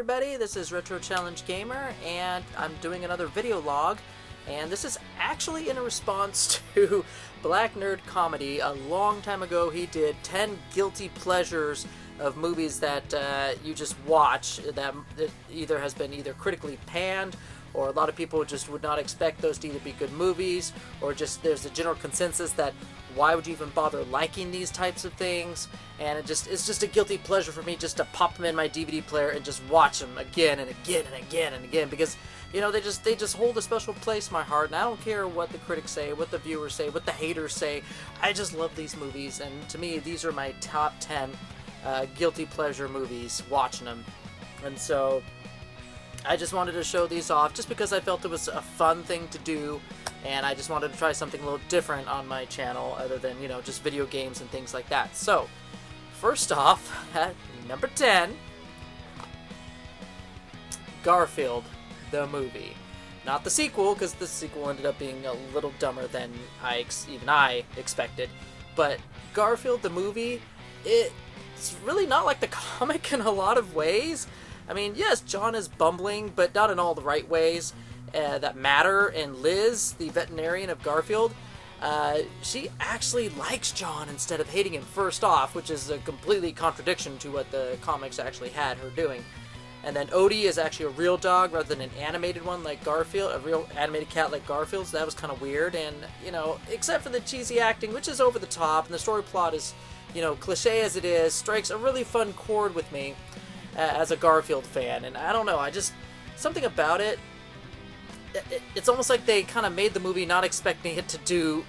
everybody, this is Retro Challenge Gamer, and I'm doing another video log, and this is actually in a response to Black Nerd Comedy. A long time ago he did 10 guilty pleasures of movies that you just watch that either has been critically panned, or a lot of people just would not expect those to either be good movies, or just there's a general consensus that why would you even bother liking these types of things? And it's just a guilty pleasure for me just to pop them in my DVD player and just watch them again and again and again and again, because you know they just hold a special place in my heart, and I don't care what the critics say, what the viewers say, what the haters say. I just love these movies, and to me these are my top 10 guilty pleasure movies, watching them. And so I just wanted to show these off just because I felt it was a fun thing to do, and I just wanted to try something a little different on my channel other than, you know, just video games and things like that. So, first off, at number 10, Garfield, the movie. Not the sequel, because the sequel ended up being a little dumber than even I expected. But Garfield, the movie, it's really not like the comic in a lot of ways. I mean, yes, John is bumbling, but not in all the right ways that matter. And Liz, the veterinarian of Garfield, she actually likes John instead of hating him first off, which is a completely contradiction to what the comics actually had her doing. And then Odie is actually a real dog rather than an animated one like Garfield, a real animated cat like Garfield, so that was kind of weird. And, you know, except for the cheesy acting, which is over the top, and the story plot is, you know, cliche as it is, strikes a really fun chord with me as a Garfield fan. And I don't know, something about it, it's almost like they kind of made the movie not expecting it to do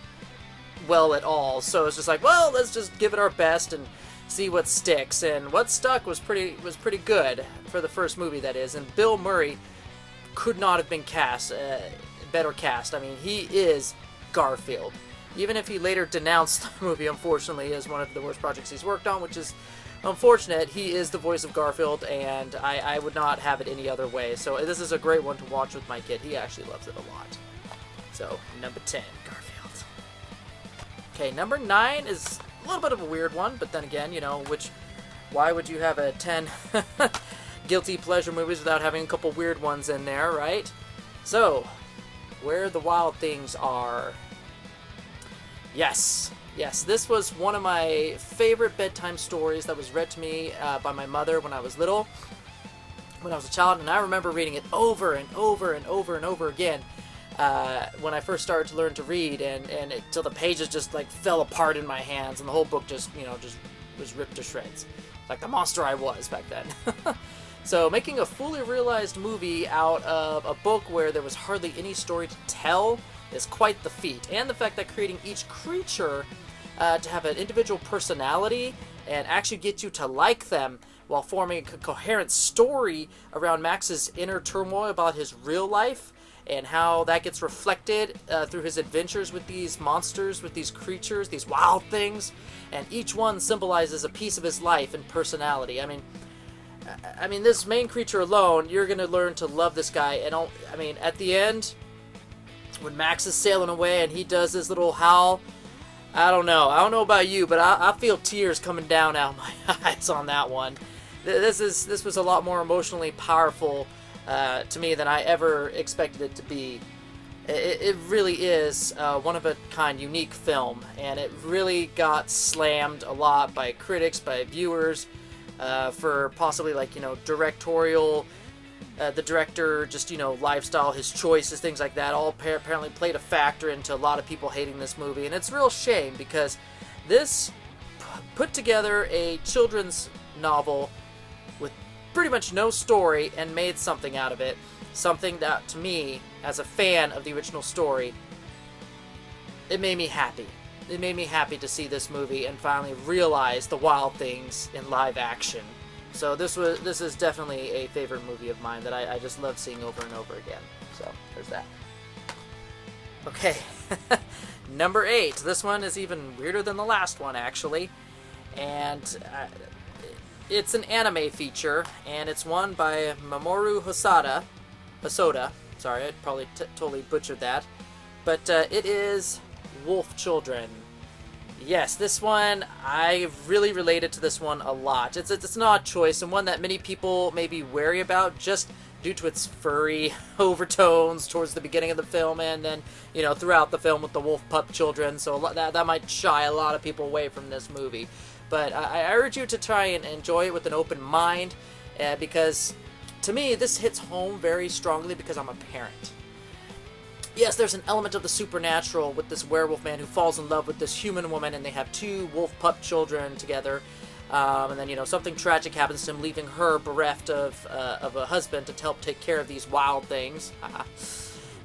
well at all. So it's just like, well, let's just give it our best and see what sticks. And what stuck was pretty good for the first movie, that is. And Bill Murray could not have been better cast. I mean, he is Garfield. Even if he later denounced the movie, unfortunately, as one of the worst projects he's worked on, which is unfortunate, he is the voice of Garfield, and I would not have it any other way. So this is a great one to watch with my kid. He actually loves it a lot. So, number 10, Garfield. Okay, number 9 is a little bit of a weird one, but then again, you know, why would you have a 10 guilty pleasure movies without having a couple weird ones in there, right? So, Where the Wild Things Are. Yes, this was one of my favorite bedtime stories that was read to me by my mother when I was little, when I was a child, and I remember reading it over and over and over and over again when I first started to learn to read, and till the pages just like fell apart in my hands, and the whole book just was ripped to shreds, like the monster I was back then. So making a fully realized movie out of a book where there was hardly any story to tell is quite the feat. And the fact that creating each creature to have an individual personality and actually get you to like them while forming a coherent story around Max's inner turmoil about his real life and how that gets reflected through his adventures with these monsters, with these creatures, these wild things, and each one symbolizes a piece of his life and personality. I mean, this main creature alone, you're going to learn to love this guy. And I mean, at the end, when Max is sailing away and he does his little howl, I don't know about you, but I feel tears coming down out of my eyes on that one. This was a lot more emotionally powerful to me than I ever expected it to be. It really is one of a kind, unique film, and it really got slammed a lot by critics, by viewers, for possibly, like, you know, directorial. The director, just, you know, lifestyle, his choices, things like that, all apparently played a factor into a lot of people hating this movie. And it's a real shame, because this put together a children's novel with pretty much no story and made something out of it. Something that, to me, as a fan of the original story, it made me happy. It made me happy to see this movie and finally realize the wild things in live action. So this is definitely a favorite movie of mine that I just love seeing over and over again. So there's that. Okay, number 8. This one is even weirder than the last one, actually, and it's an anime feature, and it's one by Mamoru Hosoda. Sorry, I probably totally butchered that, but it is Wolf Children. Yes, this one, I really related to this one a lot. It's an odd choice, and one that many people may be wary about just due to its furry overtones towards the beginning of the film, and then, throughout the film with the wolf pup children, so that might shy a lot of people away from this movie. But I urge you to try and enjoy it with an open mind, because to me, this hits home very strongly because I'm a parent. Yes, there's an element of the supernatural with this werewolf man who falls in love with this human woman, and they have two wolf pup children together. And then, something tragic happens to him, leaving her bereft of a husband to help take care of these wild things.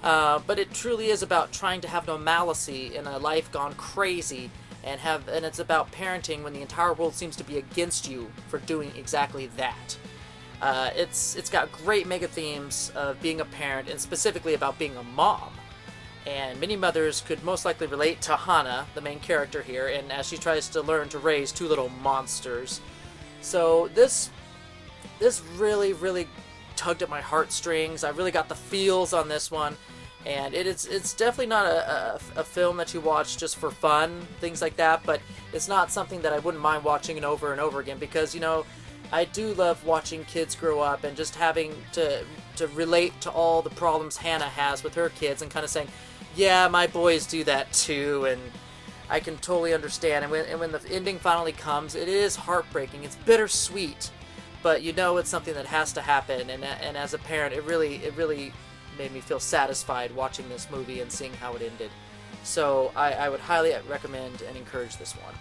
But it truly is about trying to have normalcy in a life gone crazy, and it's about parenting when the entire world seems to be against you for doing exactly that. It's got great mega themes of being a parent, and specifically about being a mom. And many mothers could most likely relate to Hannah, the main character here, and as she tries to learn to raise two little monsters. So this really, really tugged at my heartstrings. I really got the feels on this one. And it's definitely not a film that you watch just for fun, things like that, but it's not something that I wouldn't mind watching over and over again, because, I do love watching kids grow up and just having to relate to all the problems Hannah has with her kids and kind of saying, yeah, my boys do that too, and I can totally understand. And when the ending finally comes, it is heartbreaking. It's bittersweet, but it's something that has to happen. And as a parent, it really made me feel satisfied watching this movie and seeing how it ended. So I would highly recommend and encourage this one.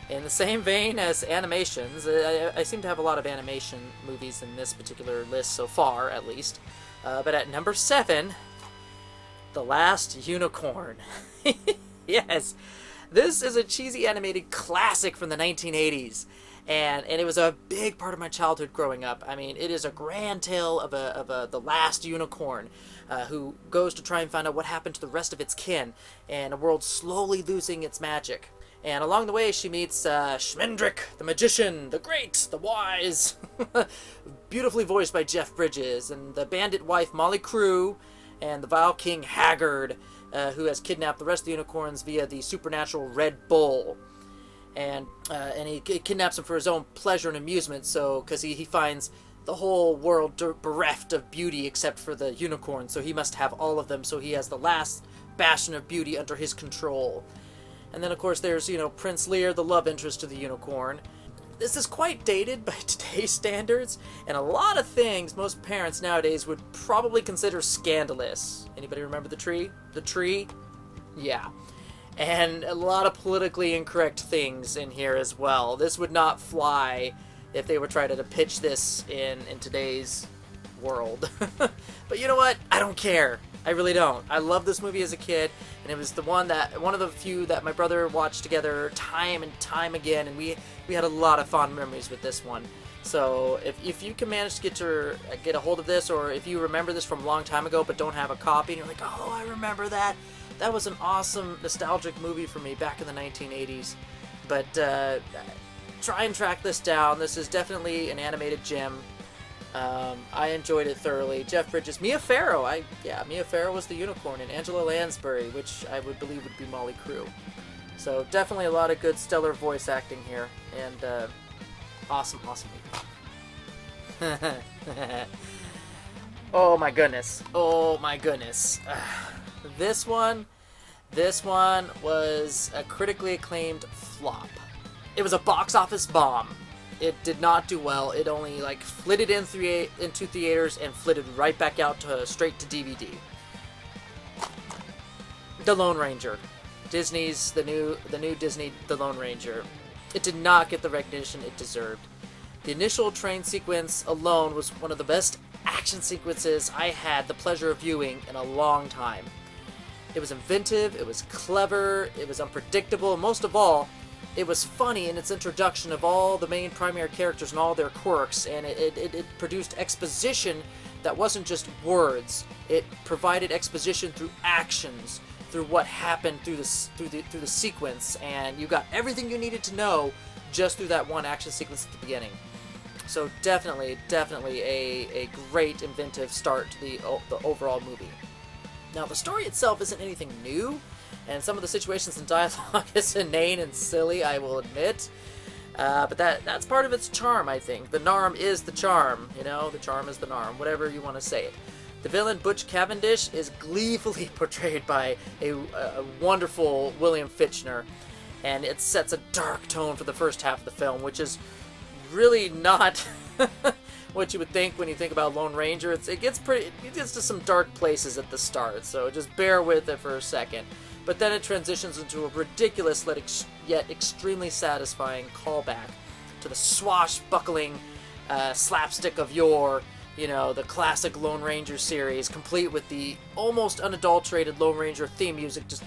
In the same vein as animations, I seem to have a lot of animation movies in this particular list so far, at least. But at number 7, The Last Unicorn. Yes, this is a cheesy animated classic from the 1980s. And it was a big part of my childhood growing up. I mean, it is a grand tale of the last unicorn who goes to try and find out what happened to the rest of its kin, and a world slowly losing its magic. And along the way, she meets Schmendrick, the magician, the great, the wise, beautifully voiced by Jeff Bridges, and the bandit wife Molly Crew, and the vile king Haggard, who has kidnapped the rest of the unicorns via the supernatural Red Bull. And he kidnaps them for his own pleasure and amusement, because he finds the whole world bereft of beauty except for the unicorn, so he must have all of them, so he has the last bastion of beauty under his control. And then, of course, there's, Prince Lear, the love interest to the unicorn. This is quite dated by today's standards, and a lot of things most parents nowadays would probably consider scandalous. Anybody remember the tree? The tree? Yeah. And a lot of politically incorrect things in here as well. This would not fly if they were trying to pitch this in today's world. But you know what? I don't care. I really don't. I loved this movie as a kid, and it was one of the few that my brother watched together time and time again, and we had a lot of fond memories with this one. So if you can manage to get a hold of this, or if you remember this from a long time ago but don't have a copy, and you're like, oh, I remember that. That was an awesome nostalgic movie for me back in the 1980s. But try and track this down. This is definitely an animated gem. I enjoyed it thoroughly. Jeff Bridges, Mia Farrow. Mia Farrow was the unicorn, and Angela Lansbury, which I would believe would be Molly Crew. So definitely a lot of good stellar voice acting here, and awesome movie. Oh my goodness. This one was a critically acclaimed flop. It was a box office bomb. It did not do well. It only flitted into theaters and flitted right back out straight to DVD. The Lone Ranger, Disney's the new Disney The Lone Ranger. It did not get the recognition it deserved. The initial train sequence alone was one of the best action sequences I had the pleasure of viewing in a long time. It was inventive, it was clever, it was unpredictable, and most of all, it was funny in its introduction of all the main primary characters and all their quirks, and it produced exposition that wasn't just words. It provided exposition through actions, through what happened through the sequence, and you got everything you needed to know just through that one action sequence at the beginning. So definitely a great inventive start to the overall movie. Now, the story itself isn't anything new, and some of the situations and dialogue is inane and silly, I will admit. But that's part of its charm, I think. The narm is the charm, you know? The charm is the narm, whatever you want to say it. The villain, Butch Cavendish, is gleefully portrayed by a wonderful William Fichtner, and it sets a dark tone for the first half of the film, which is really not what you would think when you think about Lone Ranger. It gets to some dark places at the start, so just bear with it for a second. But then it transitions into a ridiculous yet extremely satisfying callback to the swashbuckling slapstick of yore, you know, the classic Lone Ranger series, complete with the almost unadulterated Lone Ranger theme music just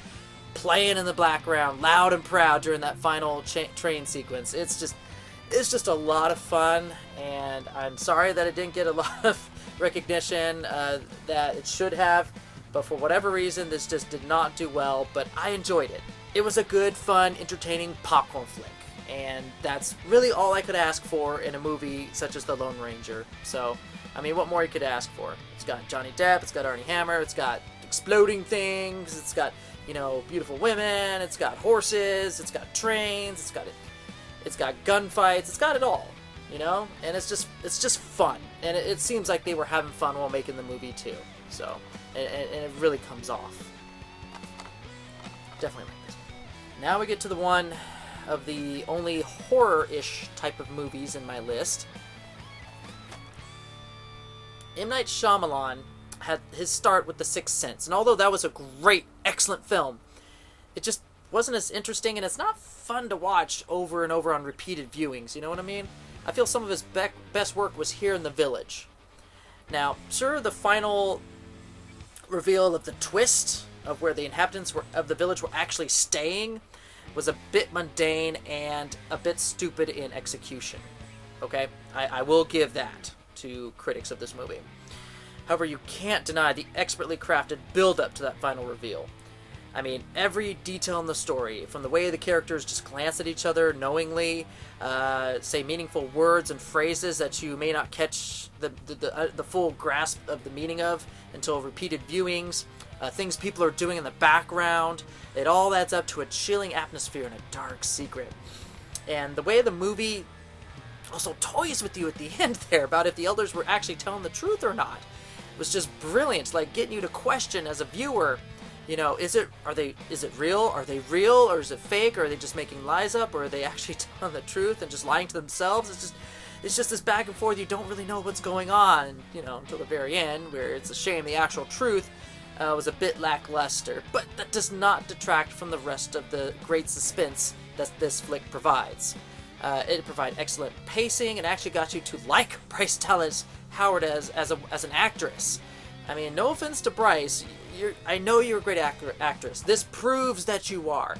playing in the background, loud and proud during that final train sequence. It's just a lot of fun, and I'm sorry that it didn't get a lot of recognition that it should have, but for whatever reason, this just did not do well, but I enjoyed it. It was a good, fun, entertaining popcorn flick, and that's really all I could ask for in a movie such as The Lone Ranger. So, I mean, what more you could ask for? It's got Johnny Depp, it's got Armie Hammer, it's got exploding things, it's got, you know, beautiful women, it's got horses, it's got trains, it's got gunfights, it's got it all, you know? And it's just fun. And it seems like they were having fun while making the movie too. So, and it really comes off. Definitely like this. Now we get to the one of the only horror-ish type of movies in my list. M. Night Shyamalan had his start with The Sixth Sense, and although that was a great, excellent film, it just wasn't as interesting, and it's not fun to watch over and over on repeated viewings, you know what I mean? I feel some of his best work was here in The Village. Now, sure, the final reveal of the twist of where the inhabitants of the village were actually staying was a bit mundane and a bit stupid in execution. Okay? I will give that to critics of this movie. However, you can't deny the expertly crafted build-up to that final reveal. I mean, every detail in the story, from the way the characters just glance at each other knowingly, say meaningful words and phrases that you may not catch the full grasp of the meaning of until repeated viewings, things people are doing in the background, it all adds up to a chilling atmosphere and a dark secret. And the way the movie also toys with you at the end there about if the elders were actually telling the truth or not was just brilliant, like getting you to question as a viewer, you know, is it real? Are they real? Or is it fake? Or are they just making lies up? Or are they actually telling the truth and just lying to themselves? It's just this back and forth. You don't really know what's going on, you know, until the very end, where it's a shame the actual truth was a bit lackluster. But that does not detract from the rest of the great suspense that this flick provides. It provided excellent pacing and actually got you to like Bryce Dallas Howard as an actress. I mean, no offense to Bryce, I know you're a great actress. This proves that you are.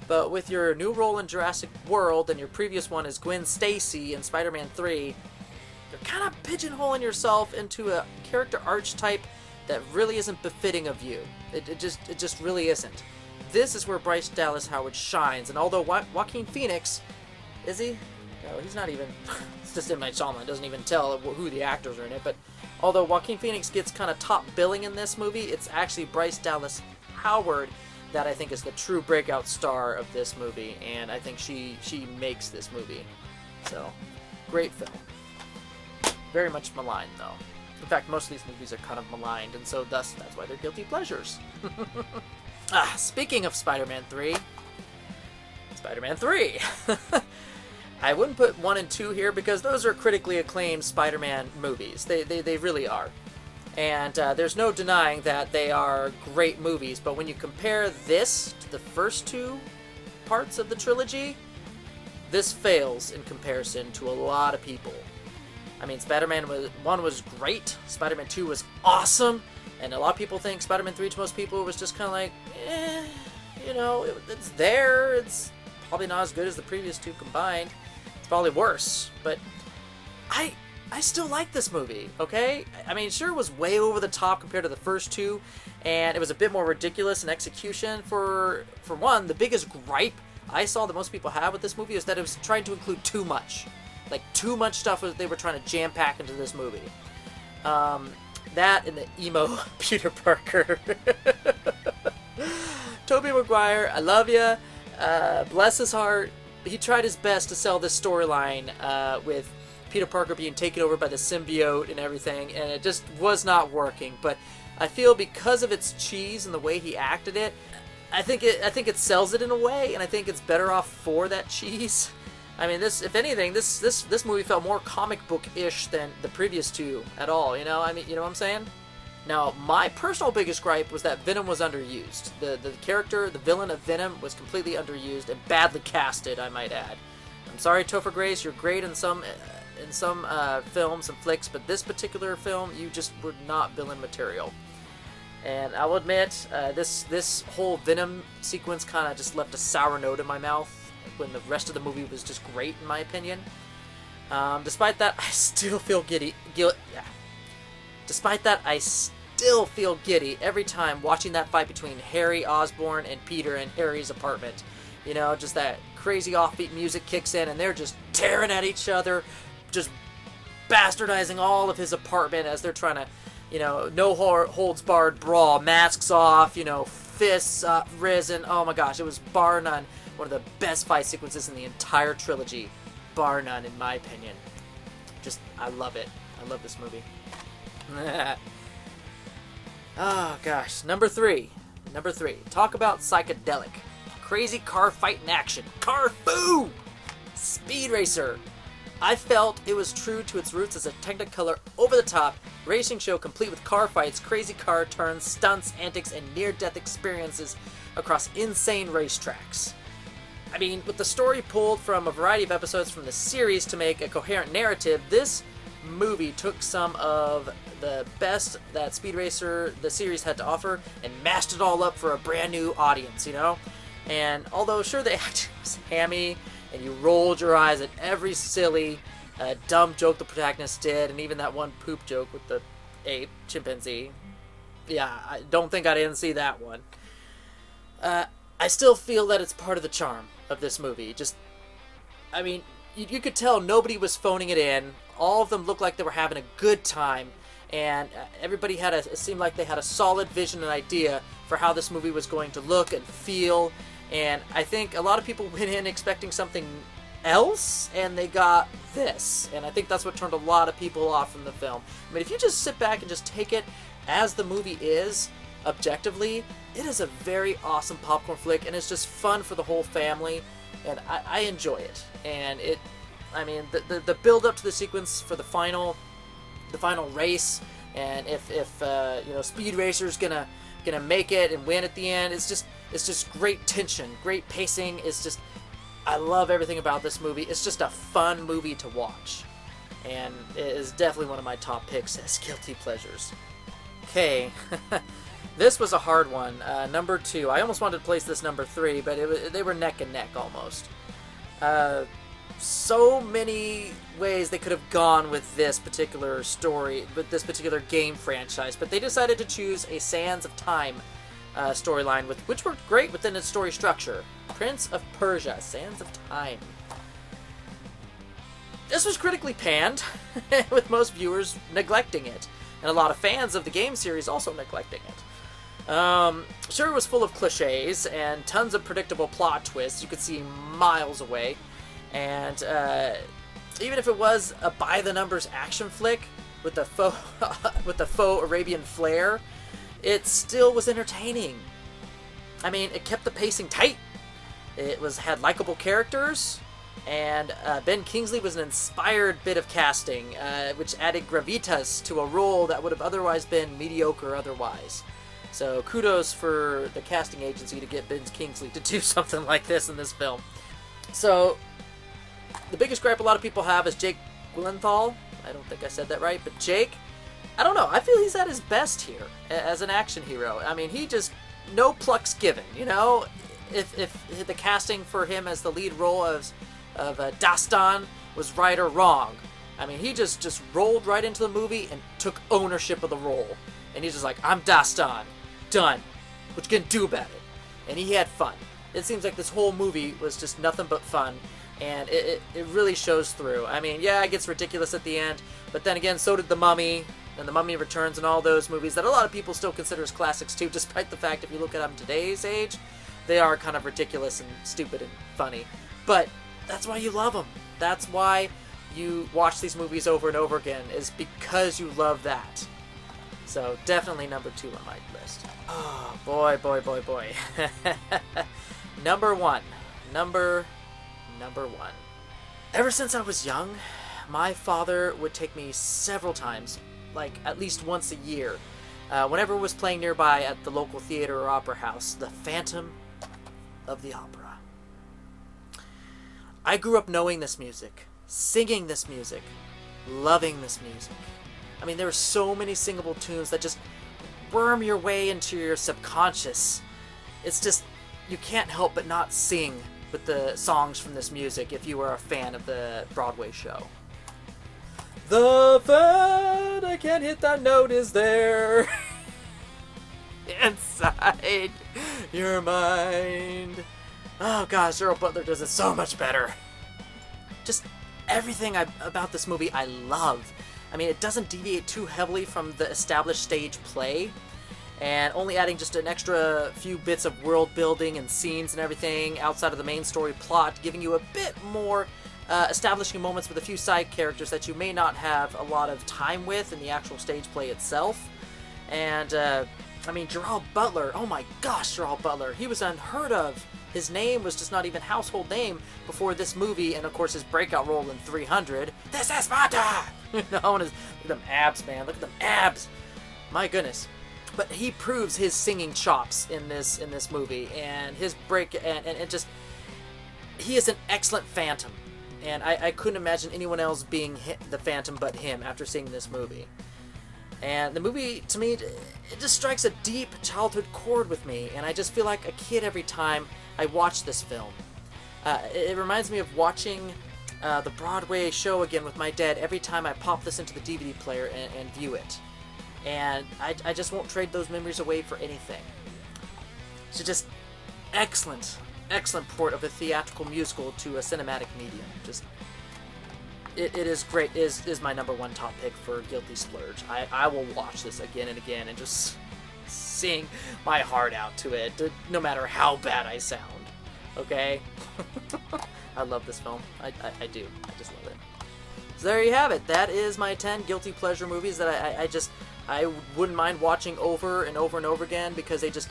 But with your new role in Jurassic World and your previous one as Gwen Stacy in Spider-Man 3, you're kind of pigeonholing yourself into a character archetype that really isn't befitting of you. It just really isn't. This is where Bryce Dallas Howard shines, and although Joaquin Phoenix, is he? No, he's not even. It's just M. Night Shyamalan doesn't even tell who the actors are in it. But although Joaquin Phoenix gets kind of top billing in this movie, it's actually Bryce Dallas Howard that I think is the true breakout star of this movie, and I think she makes this movie. So, great film. Very much maligned, though. In fact, most of these movies are kind of maligned, and so thus that's why they're guilty pleasures. Speaking of Spider-Man 3, Spider-Man 3. I wouldn't put 1 and 2 here because those are critically acclaimed Spider-Man movies. They really are. And there's no denying that they are great movies, but when you compare this to the first two parts of the trilogy, this fails in comparison to a lot of people. I mean, Spider-Man 1 was great, Spider-Man 2 was awesome, and a lot of people think Spider-Man 3 to most people was just kind of like, you know, it's there, it's probably not as good as the previous two combined, it's probably worse, but I still like this movie, okay? I mean, sure, it was way over the top compared to the first two, and it was a bit more ridiculous in execution. For one, the biggest gripe I saw that most people have with this movie is that it was trying to include too much. Like, too much stuff they were trying to jam-pack into this movie. That and the emo Peter Parker. Tobey Maguire, I love you. Bless his heart. He tried his best to sell this storyline with Peter Parker being taken over by the symbiote and everything, and it just was not working. But I feel because of its cheese and the way he acted it, I think it sells it in a way, and I think it's better off for that cheese. I mean, if anything, this movie felt more comic book-ish than the previous two at all. You know, I mean, you know what I'm saying? Now, my personal biggest gripe was that Venom was underused. The character, the villain of Venom, was completely underused and badly casted, I might add. I'm sorry, Topher Grace, you're great in some films and flicks, but this particular film, you just were not villain material. And I will admit, this whole Venom sequence kind of just left a sour note in my mouth when the rest of the movie was just great, in my opinion. Despite that, I still feel Despite that, I still feel giddy every time watching that fight between Harry Osborn and Peter in Harry's apartment. You know, just that crazy offbeat music kicks in and they're just tearing at each other, just bastardizing all of his apartment as they're trying to, you know, no holds barred brawl, masks off, you know, fists up, risen. Oh my gosh, it was bar none one of the best fight sequences in the entire trilogy. Bar none, in my opinion. Just, I love it. I love this movie. Oh gosh, number three. Talk about psychedelic. Crazy car fight in action. Car foo! Speed Racer. I felt it was true to its roots as a Technicolor, over-the-top racing show complete with car fights, crazy car turns, stunts, antics, and near-death experiences across insane racetracks. I mean, with the story pulled from a variety of episodes from the series to make a coherent narrative, this movie took some of the best that Speed Racer, the series, had to offer and mashed it all up for a brand new audience, you know? And although, sure, the acting was hammy and you rolled your eyes at every silly, dumb joke the protagonist did, and even that one poop joke with the ape, chimpanzee. Yeah, I don't think I didn't see that one. I still feel that it's part of the charm of this movie. Just, I mean, you could tell nobody was phoning it in. All of them looked like they were having a good time, and everybody it seemed like they had a solid vision and idea for how this movie was going to look and feel. And I think a lot of people went in expecting something else, and they got this. And I think that's what turned a lot of people off from the film. I mean, if you just sit back and just take it as the movie is, objectively, it is a very awesome popcorn flick, and it's just fun for the whole family, and I enjoy it. And I mean, the build up to the sequence for the final race, and if you know, Speed Racer's gonna make it and win at the end, it's just great tension, great pacing. I love everything about this movie. It's just a fun movie to watch, and it is definitely one of my top picks as guilty pleasures. Okay. This was a hard one. Number 2. I almost wanted to place this number 3, but they were neck and neck almost. So many ways they could have gone with this particular story, with this particular game franchise, but they decided to choose a Sands of Time storyline, which worked great within its story structure. Prince of Persia, Sands of Time. This was critically panned, with most viewers neglecting it, and a lot of fans of the game series also neglecting it. Sure, it was full of cliches and tons of predictable plot twists you could see miles away, and even if it was a by-the-numbers action flick with the faux Arabian flair, it still was entertaining. I mean, it kept the pacing tight. It had likable characters, and Ben Kingsley was an inspired bit of casting, which added gravitas to a role that would have otherwise been mediocre otherwise. So kudos for the casting agency to get Ben Kingsley to do something like this in this film. So the biggest gripe a lot of people have is Jake Gyllenhaal. I don't think I said that right, but Jake, I don't know. I feel he's at his best here as an action hero. I mean, he just, no plucks given, you know? If the casting for him as the lead role of Dastan was right or wrong. I mean, he just rolled right into the movie and took ownership of the role. And he's just like, I'm Dastan. Done. What you gonna do about it? And he had fun. It seems like this whole movie was just nothing but fun. And it really shows through. I mean, yeah, it gets ridiculous at the end. But then again, so did The Mummy. and The Mummy Returns and all those movies that a lot of people still consider as classics too, despite the fact if you look at them today's age, they are kind of ridiculous and stupid and funny. But that's why you love them. That's why you watch these movies over and over again, is because you love that. So definitely number 2 on my list. Oh, boy. Number one. Number one. Ever since I was young, my father would take me several times, like at least once a year, whenever it was playing nearby at the local theater or opera house, The Phantom of the Opera. I grew up knowing this music, singing this music, loving this music. I mean, there are so many singable tunes that just worm your way into your subconscious. It's just, you can't help but not sing with the songs from this music if you are a fan of the Broadway show. The fact I can't hit that note is there inside your mind. Oh gosh, Earl Butler does it so much better. Just everything about this movie I love. I mean, it doesn't deviate too heavily from the established stage play, and only adding just an extra few bits of world building and scenes and everything outside of the main story plot, giving you a bit more establishing moments with a few side characters that you may not have a lot of time with in the actual stage play itself. And I mean, Gerald Butler, oh my gosh, Gerald Butler, he was unheard of. His name was just not even household name before this movie, and of course his breakout role in 300. This is Sparta! You know, and look at them abs, man. Look at them abs. My goodness. But he proves his singing chops in this movie, and his and just, he is an excellent Phantom, and I couldn't imagine anyone else being the Phantom but him after seeing this movie. And the movie, to me, it just strikes a deep childhood chord with me, and I just feel like a kid every time I watch this film. It reminds me of watching the Broadway show again with my dad every time I pop this into the DVD player and view it. And I just won't trade those memories away for anything. So just excellent port of a theatrical musical to a cinematic medium. Just it is great. It is my number 1 top pick for Guilty Splurge. I will watch this again and again and just sing my heart out to it, no matter how bad I sound. Okay? I love this film. I do. I just love it. So there you have it. That is my 10 guilty pleasure movies that I wouldn't mind watching over and over and over again, because they just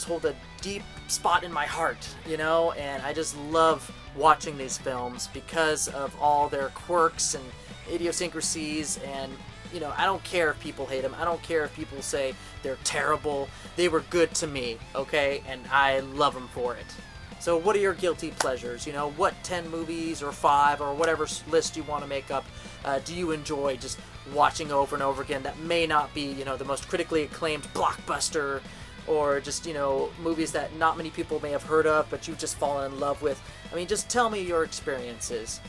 hold a deep spot in my heart, you know, and I just love watching these films because of all their quirks and idiosyncrasies. And you know, I don't care if people hate them. I don't care if people say they're terrible. They were good to me, okay? And I love them for it. So what are your guilty pleasures? You know, what 10 movies or 5 or whatever list you want to make up do you enjoy just watching over and over again that may not be, you know, the most critically acclaimed blockbuster, or just, you know, movies that not many people may have heard of but you've just fallen in love with? I mean, just tell me your experiences.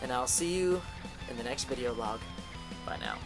And I'll see you in the next video log. Bye now.